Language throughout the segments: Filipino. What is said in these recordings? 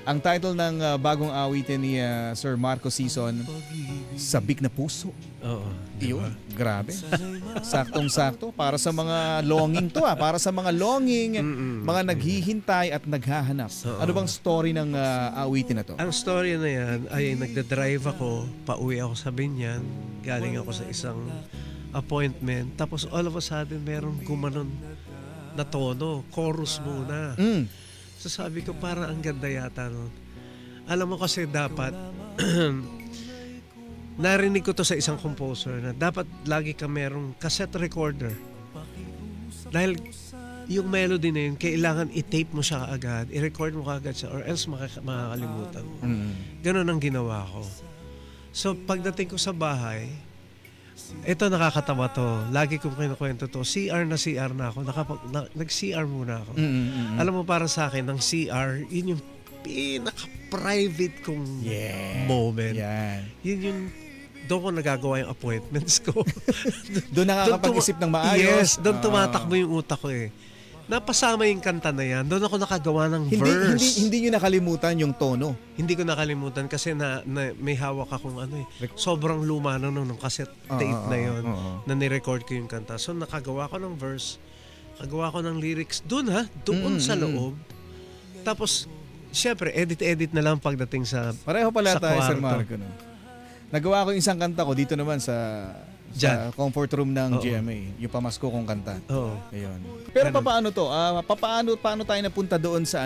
Ang title ng bagong awitin ni Sir Marco Sison, Sabik na Puso. Oo. Iyon, grabe. Saktong-sakto para sa mga longing to para sa mga longing, mga naghihintay at naghahanap. Ano bang story ng awitin na to? Ang story na yan ay nagda-drive ako, pauwi ako sa Binyan, galing ako sa isang appointment, tapos all of a sudden meron gumanon na tono, chorus muna. So sabi ko, parang ang ganda yata nun. Alam mo kasi dapat, narinig ko to sa isang composer na dapat lagi ka merong cassette recorder. Dahil yung melody na yun, kailangan i-tape mo siya kaagad, i-record mo kaagad siya, or else makakalimutan mo. Ganon ang ginawa ko. So pagdating ko sa bahay, ito nakakatawa to. Lagi kong kinukwento to. CR na ako. Nag-CR muna ako. Alam mo, para sa akin, ang CR, yun yung pinaka-private kong moment. Yun yung doon ko nagagawa yung appointments ko. Doon nakakapag-isip ng maayos. Yes, doon tumatakbo yung utak ko eh. Napasama yung kanta na yan. Doon ako nakagawa ng verse. Hindi nyo nakalimutan yung tono? Hindi ko nakalimutan kasi na may hawak akong sobrang luma nung cassette tape na yon na nirecord ko yung kanta. So nakagawa ko ng verse, nakagawa ko ng lyrics doon sa loob. Tapos, syempre, edit na lang pagdating sa pareho pala tayo, kwarto. Sir Marco. No? Nagawa ko isang kanta ko dito naman sa comfort room ng GMA, yung pamasko kong kanta. Ayun. Pero paano to? Paano tayo napunta doon sa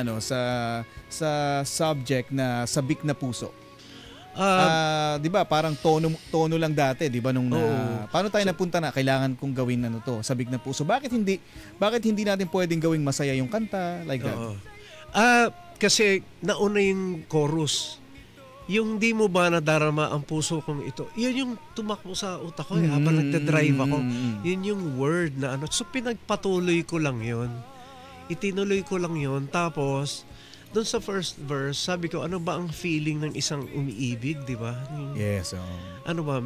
sa subject na sabik na puso? 'Di ba? Parang tono lang dati, 'di ba paano tayo napunta na kailangan kong gawin to, sabik na puso? Bakit hindi natin pwedeng gawing masaya yung kanta like that? Kasi nauna yung chorus. Yung di mo ba nadarama ang puso kong ito, yun yung tumakbo sa utak ko habang nagda-drive ako. Yun yung word na So pinagpatuloy ko lang yun. Itinuloy ko lang yun. Tapos, doon sa first verse, sabi ko, ano ba ang feeling ng isang umiibig, di ba? Yes. Ano ba?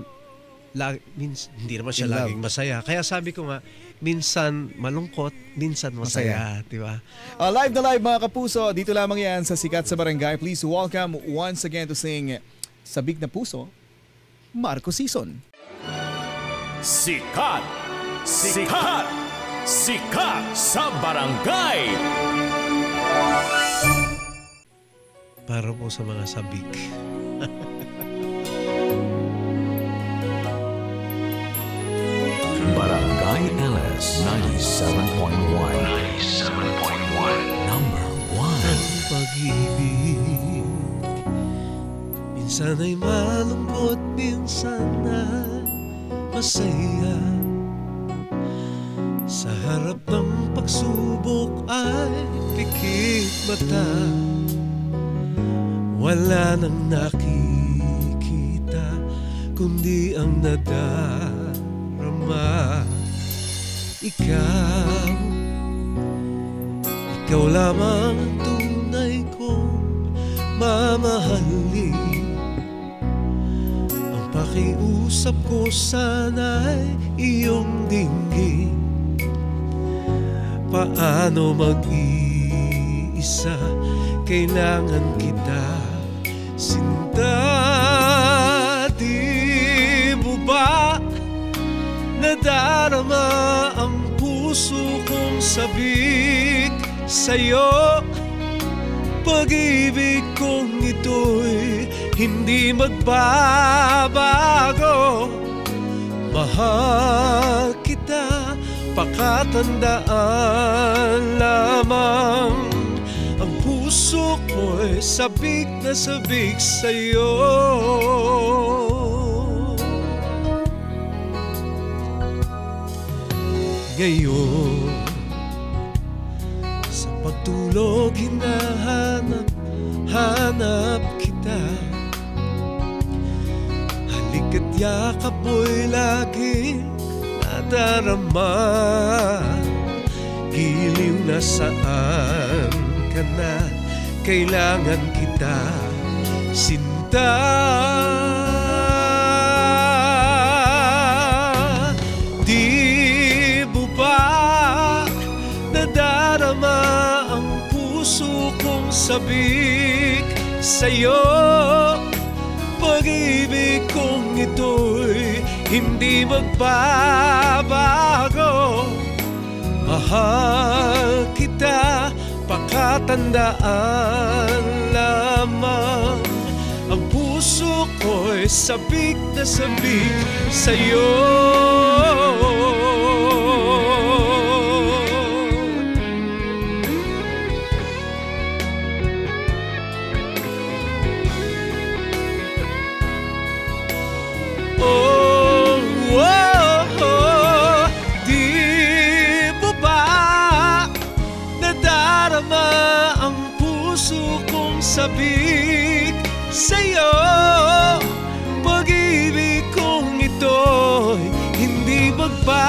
Hindi naman siya laging masaya. Kaya sabi ko nga, minsan malungkot, minsan masaya. Di ba? Live na live mga kapuso, dito lamang yan sa Sikat sa Barangay. Please welcome once again to sing Sabik na Puso, Marco Sison. Sikat! Sikat! Sikat sa Barangay! Para po sa mga sabik. Barangay LS 97.1 Number 1. Ang pag-ibig minsan ay malungkot, minsan ay masaya. Sa harap ng pagsubok ay pikit mata. Wala nang nakikita kundi ang nadarama. Ikaw lamang ang tunay kong mamahalin. Ang pakiusap ko sana'y iyong dinggin. Paano mag-iisa, kailangan kita sinta. Di mo ba nadarama ang puso kong sabik sa'yo? Pag-ibig kong ito'y hindi magbabago. Mahal kita, pakatandaan lamang. Ang puso ko'y sabik na sabik sa'yo. Ngayon, sa pagtulog hinahanap kita. Halika't yakap mo'y laging nadarama. Giliw na saan ka na, kailangan kita sinta. Di mo ba nadarama ang puso kong sabik sa'yo. Pag-ibig kong ito'y hindi magbabago. Mahal kita, pakatandaan lamang. Ang puso ko'y sabik na sabik sa'yo. Sabik sa'yo, pag-ibig kong ito'y hindi magbabago.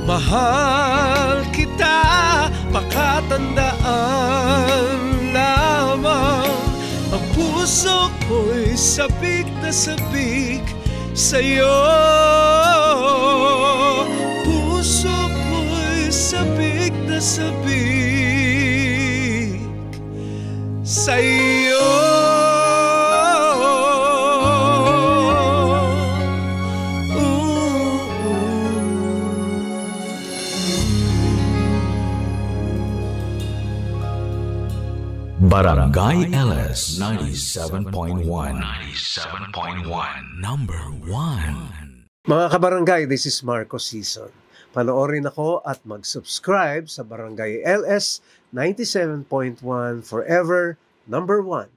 Mahal kita, pakatandaan lamang. Ang puso ko'y sabik na sabik sa'yo. Puso ko'y sabik na sabik sa'yo. Barangay LS 97.1. 97.1. Number 1. Mga kabarangay, this is Marco Season. Panoorin ako at mag-subscribe sa Barangay LS 97.1 Forever Number 1.